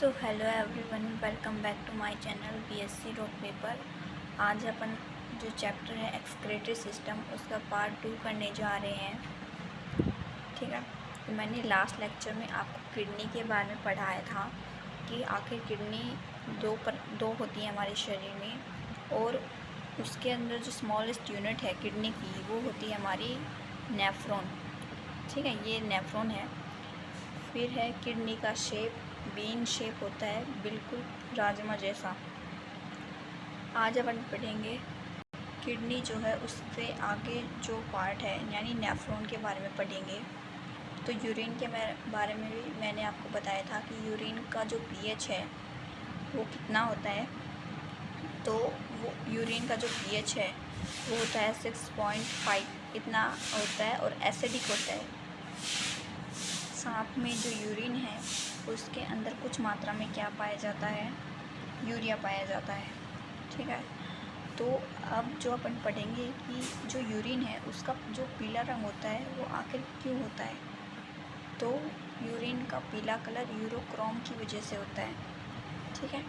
So hello everyone, welcome back to my channel BSc road paper. आज अपन जो chapter है एक्सक्रीटरी सिस्टम उसका पार्ट 2 करने जा रहे हैं। ठीक है, तो मैंने लास्ट लेक्चर में आपको किडनी के बारे में पढ़ाया था कि आखिर किडनी दो होती है हमारे शरीर में, और उसके अंदर जो स्मॉलेस्ट यूनिट है किडनी की वो होती है हमारी नेफ्रॉन। ठीक है, ये नेफ्रॉन है। फिर है किडनी का शेप बीन शेप होता है, बिल्कुल राजमा जैसा। आज अपन पढ़ेंगे किडनी जो है उससे आगे जो पार्ट है यानी नेफ्रॉन के बारे में पढ़ेंगे। तो यूरिन के बारे में भी मैंने आपको बताया था कि यूरिन का जो पीएच है वो कितना होता है। तो वो यूरिन का जो पीएच है वो होता है 6.5 इतना होता है, और एसिडिक होता है। साथ में जो यूरिन है उसके अंदर कुछ मात्रा में क्या पाया जाता है, यूरिया पाया जाता है। ठीक है, तो अब जो अपन पढ़ेंगे कि जो यूरिन है उसका जो पीला रंग होता है वो आखिर क्यों होता है। तो यूरिन का पीला कलर यूरोक्रोम की वजह से होता है। ठीक है,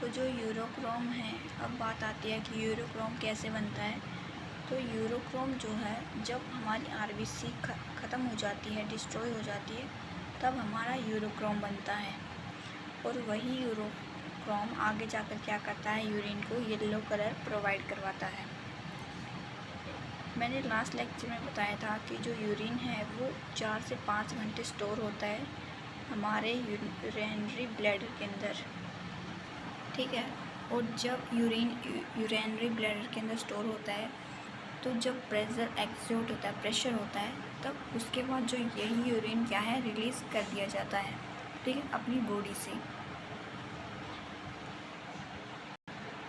तो जो यूरोक्रोम है, अब बात आती है कि यूरोक्रोम कैसे बनता है। तो यूरोक्रोम जो है जब हमारी आरबीसी ख़त्म हो जाती है, डिस्ट्रॉय हो जाती है, तब हमारा यूरोक्रोम बनता है। और वही यूरोक्रोम आगे जाकर क्या करता है, यूरिन को येलो कलर प्रोवाइड करवाता है। मैंने लास्ट लेक्चर में बताया था कि जो यूरिन है वो 4 से 5 घंटे स्टोर होता है हमारे यूरिनरी ब्लैडर के अंदर। ठीक है, और जब यूरिनरी ब्लैडर के अंदर स्टोर होता है तो जब प्रेशर एक्सर्ट होता है, प्रेशर होता है, तब उसके बाद जो यही यूरिन क्या है रिलीज़ कर दिया जाता है। ठीक है, अपनी बॉडी से।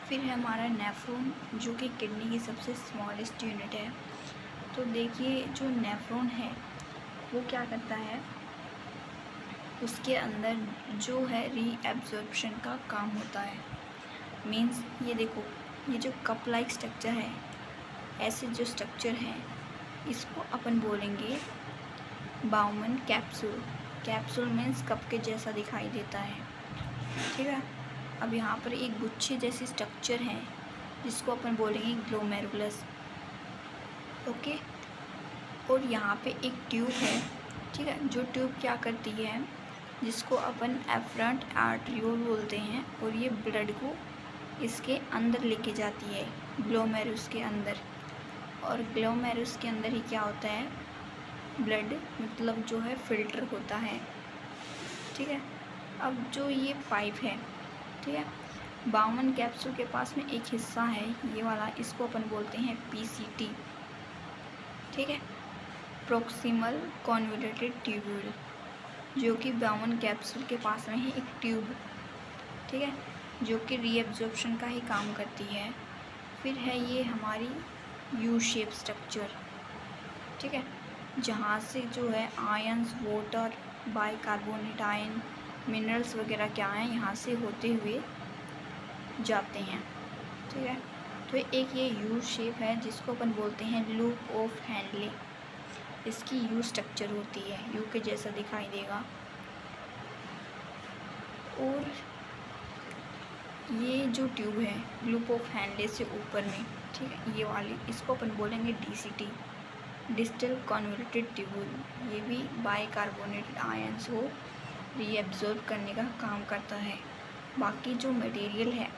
फिर है हमारा नेफ्रॉन जो कि किडनी की सबसे स्मॉलेस्ट यूनिट है। तो देखिए जो नेफ्रॉन है वो क्या करता है, उसके अंदर जो है रीएब्जॉर्प्शन का काम होता है। मीन्स ये देखो, ये जो कप लाइक स्ट्रक्चर है, ऐसे जो स्ट्रक्चर है इसको अपन बोलेंगे Bowman capsule. Capsule means cup के जैसा दिखाई देता है। ठीक है, अब यहाँ पर एक गुच्छे जैसी स्ट्रक्चर है जिसको अपन बोलेंगे ग्लोमेरुलस। ओके, और यहाँ पे एक ट्यूब है। ठीक है, जो ट्यूब क्या करती है, जिसको अपन एफरेंट आर्टरियोल बोलते हैं, और ये ब्लड को इसके अंदर लेके जाती है, ग्लोमेरुलस के अंदर। और ग्लोमेरुलस के अंदर ही क्या होता है, ब्लड मतलब जो है फिल्टर होता है। ठीक है, अब जो ये पाइप है, ठीक है, बाउमन कैप्सूल के पास में एक हिस्सा है ये वाला, इसको अपन बोलते हैं पीसीटी। ठीक है, प्रोक्सिमल कॉन्वोल्यूटेड ट्यूब्यूल, जो कि बाउमन कैप्सूल के पास में है एक ट्यूब। ठीक है, जो कि रीएब्जॉर्प्शन का ही काम करती है। फिर है ये हमारी यू शेप स्ट्रक्चर। ठीक है, जहाँ से जो है ions, water, bicarbonate ion, minerals वगैरह क्या हैं यहाँ से होते हुए जाते हैं। ठीक है, तो एक ये यू शेप है जिसको अपन बोलते हैं लूप ऑफ हैंडले। इसकी यू स्ट्रक्चर होती है, यू के जैसा दिखाई देगा। और ये जो ट्यूब है लूप ऑफ हैंडले से ऊपर में, ठीक है, ये वाली, इसको अपन बोलेंगे डीसीटी, डिस्टल कॉन्वोल्यूटेड ट्यूब्यूल। ये भी बाइकार्बोनेटेड आयंस को रीएब्जॉर्ब करने का काम करता है। बाकी जो मटेरियल है,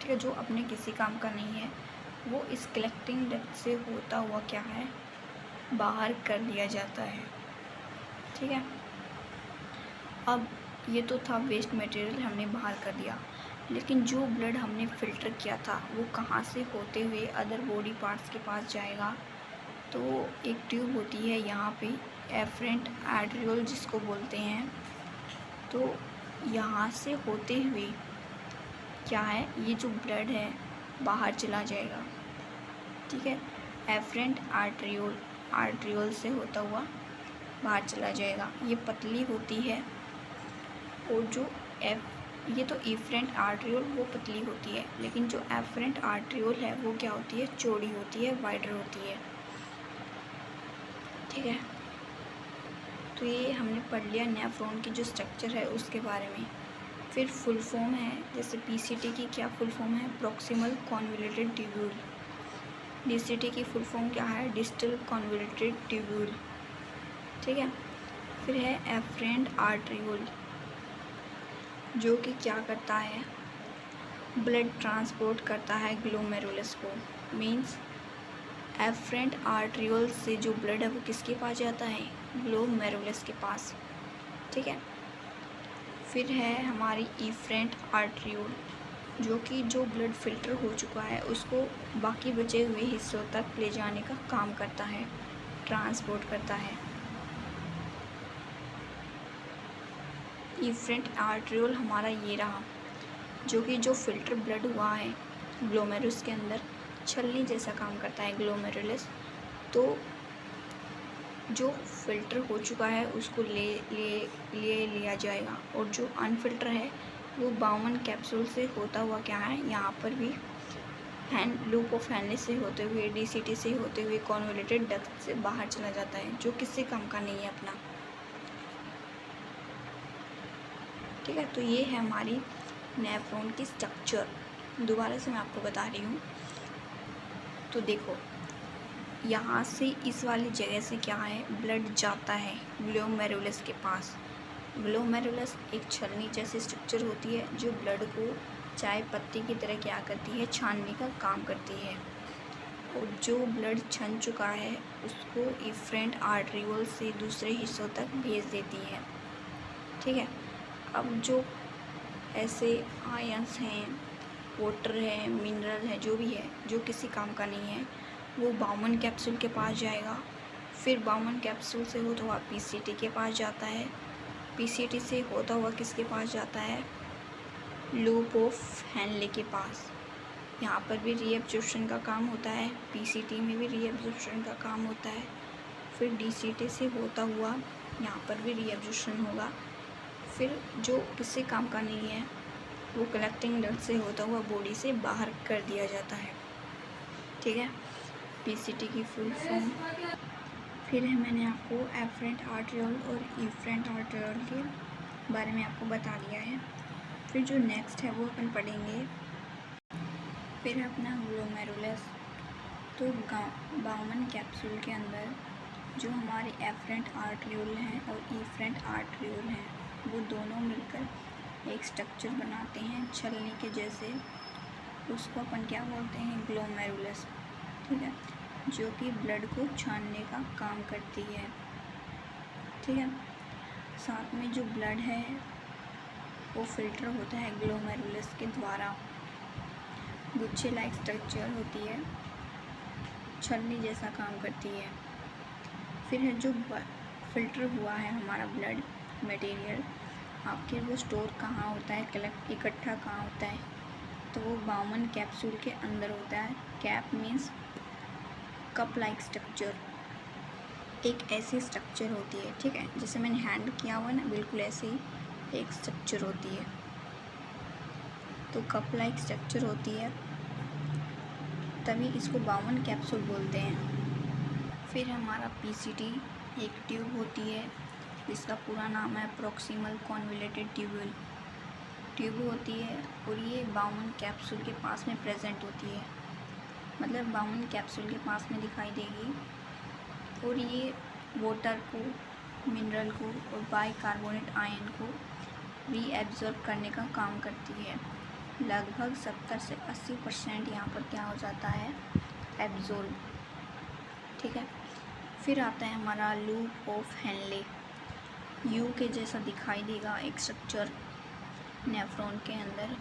ठीक है, जो अपने किसी काम का नहीं है, वो इस कलेक्टिंग डक्ट से होता हुआ क्या है, बाहर कर दिया जाता है। ठीक है, अब ये तो था वेस्ट मटेरियल, हमने बाहर कर दिया, लेकिन जो ब्लड हमने फ़िल्टर किया था वो कहाँ से होते हुए अदर बॉडी पार्ट्स के पास जाएगा। तो एक ट्यूब होती है यहाँ पे, एफरेंट आर्टरियोल जिसको बोलते हैं। तो यहाँ से होते हुए क्या है, ये जो ब्लड है बाहर चला जाएगा। ठीक है, एफरेंट आर्टरियोल से होता हुआ बाहर चला जाएगा। ये पतली होती है, और जो ये तो एफरेंट आर्टरियोल वो पतली होती है, लेकिन जो एफरेंट आर्टरियोल है वो क्या होती है, चौड़ी होती है, वाइडर होती है। ठीक है, तो ये हमने पढ़ लिया नेफ्रॉन की जो स्ट्रक्चर है उसके बारे में। फिर फुल फॉर्म है, जैसे पीसीटी की क्या फुल फॉर्म है, प्रॉक्सिमल कॉन्वोल्यूटेड ट्यूब्यूल। डीसीटी की फुल फॉर्म क्या है, डिस्टल कॉन्वोल्यूटेड ट्यूब्यूल। ठीक है। फिर है एफरेंट आर्टरियोल, जो कि क्या करता है, ब्लड ट्रांसपोर्ट करता है ग्लोमेरुलस को। मीन्स एफरेंट आर्टरियोल से जो ब्लड है वो किसके पास जाता है, ग्लोमेरुलस के पास। ठीक है। फिर है हमारी इफरेंट आर्टरियोल, जो कि जो ब्लड फिल्टर हो चुका है उसको बाकी बचे हुए हिस्सों तक ले जाने का काम करता है, ट्रांसपोर्ट करता है। इफरेंट आर्टरियोल हमारा ये रहा, जो कि जो फिल्टर ब्लड हुआ है ग्लोमेरुलस के अंदर, छलनी जैसा काम करता है ग्लोमेरुलस। तो जो फिल्टर हो चुका है उसको लिया जाएगा, और जो अनफिल्टर है वो बाउमन कैप्सूल से होता हुआ क्या है, यहाँ पर भी लूप ऑफ हैनले से होते हुए, डीसीटी से होते हुए कॉन्वोल्यूटेड डक्ट से बाहर चला जाता है, जो किसी काम का नहीं है अपना। ठीक है। तो ये है हमारी नेफ्रॉन की स्ट्रक्चर। दोबारा से मैं आपको बता रही हूँ। तो देखो, यहाँ से इस वाली जगह से क्या है, ब्लड जाता है ग्लोमेरुलस के पास। ग्लोमेरुलस एक छलनी जैसी स्ट्रक्चर होती है जो ब्लड को चाय पत्ती की तरह क्या करती है, छानने का काम करती है। और जो ब्लड छन चुका है उसको इफरेंट आर्टरियोल से दूसरे हिस्सों तक भेज देती है। ठीक है। अब जो ऐसे आयंस हैं, वाटर है, मिनरल है, जो भी है जो किसी काम का नहीं है, वो बाउमन कैप्सूल के पास जाएगा। फिर बाउमन कैप्सूल से होता हुआ पीसीटी के पास जाता है। पीसीटी से होता हुआ किसके पास जाता है, लूप ऑफ हैनले के पास। यहाँ पर भी रीएब्जॉर्प्शन का काम होता है, पीसीटी में भी रीएब्जॉर्प्शन का काम होता है। फिर डीसीटी से होता हुआ यहाँ पर भी रीएब्जॉर्प्शन होगा। फिर जो किसी काम का नहीं है वो कलेक्टिंग डक्ट से होता हुआ बॉडी से बाहर कर दिया जाता है। ठीक है। पीसीटी की फुल फॉर्म। फिर है मैंने आपको एफरेंट आर्टरियोल और इफरेंट आर्टरियोल के बारे में आपको बता दिया है। फिर जो नेक्स्ट है वो अपन पढ़ेंगे। फिर है अपना ग्लोमेरुलस। तो बाउमन कैप्सूल के अंदर जो हमारे एफरेंट आर्टरियोल हैं और इफरेंट आर्टरियोल हैं, वो दोनों मिलकर एक स्ट्रक्चर बनाते हैं छलनी के जैसे। उसको अपन क्या बोलते हैं, ग्लोमेरुलस। ठीक है। जो कि ब्लड को छानने का काम करती है। ठीक है। साथ में जो ब्लड है वो फिल्टर होता है ग्लोमेरुलस के द्वारा। गुच्छे लाइक स्ट्रक्चर होती है, छलनी जैसा काम करती है। फिर है जो फिल्टर हुआ है हमारा ब्लड मटेरियल, आपके वो स्टोर कहाँ होता है, इकट्ठा कहाँ होता है, तो वो बाउमन कैप्सूल के अंदर होता है। Cap means cup like structure, एक ऐसी स्ट्रक्चर होती है। ठीक है। जैसे मैंने हैंड किया हुआ ना, बिल्कुल ऐसे ही एक स्ट्रक्चर होती है। तो कप लाइक स्ट्रक्चर होती है, तभी इसको बाउमन कैप्सूल बोलते हैं। फिर हमारा पीसीटी एक ट्यूब होती है जिसका पूरा नाम है प्रॉक्सिमल कॉन्वोल्यूटेड ट्यूब्यूल। ट्यूब होती है और ये बाउमन कैप्सूल के पास में प्रेजेंट होती है, मतलब बाउमन कैप्सूल के पास में दिखाई देगी। और ये वाटर को, मिनरल को और बाइकार्बोनेट आयन को रीएब्जॉर्ब करने का काम करती है। लगभग 70 से 80% यहाँ पर क्या हो जाता है, एब्जॉर्ब। ठीक है। फिर आता है हमारा लूप ऑफ हैनले। यू के जैसा दिखाई देगा एक स्ट्रक्चर नेफ्रॉन के अंदर,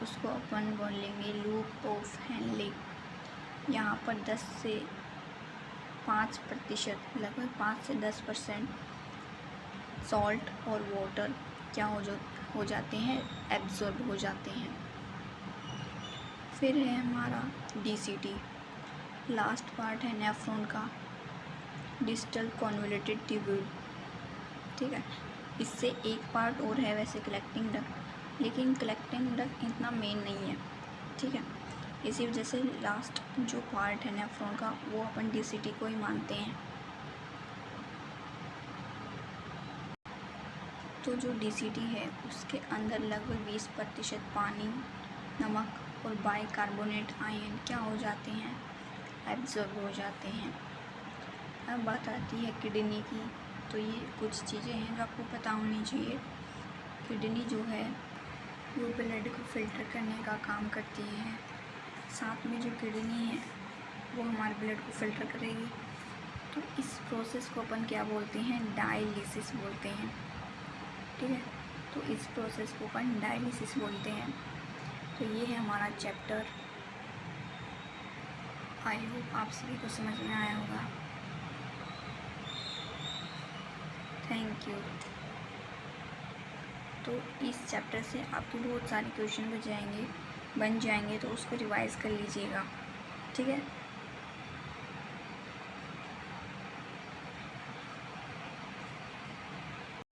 उसको अपन बोलेंगे लूप ऑफ हैनले। यहाँ पर 10 से 5%, लगभग 5 से 10% सॉल्ट और वाटर क्या हो जाते हैं, एब्जॉर्ब हो जाते हैं। फिर है हमारा डीसीटी, लास्ट पार्ट है नेफ्रॉन का, डिस्टल कॉन्वोल्यूटेड ट्यूब्यूल। ठीक है। इससे एक पार्ट और है वैसे कलेक्टिंग डक्ट, लेकिन कलेक्टिंग डक्ट इतना मेन नहीं है। ठीक है। इसी वजह से लास्ट जो पार्ट है नेफ्रॉन का वो अपन डीसीटी को ही मानते हैं। तो जो DCT है उसके अंदर लगभग 20% पानी, नमक और बाइकार्बोनेट आयन क्या हो जाते हैं, एब्जॉर्ब हो जाते हैं। अब बात आती है किडनी की। तो ये कुछ चीज़ें हैं जो आपको पता होनी चाहिए। किडनी जो है वो ब्लड को फिल्टर करने का काम करती है। साथ में जो किडनी है वो हमारे ब्लड को फिल्टर करेगी। तो इस प्रोसेस को अपन क्या बोलते हैं, डायलिसिस बोलते हैं। ठीक है, तो इस प्रोसेस को अपन डायलिसिस बोलते हैं। तो ये है हमारा चैप्टर। आई होप आप सभी को समझ में आया होगा। Thank you. तो इस चैप्टर से आपके बहुत सारे क्वेश्चन बन जाएंगे तो उसको रिवाइज़ कर लीजिएगा। ठीक है।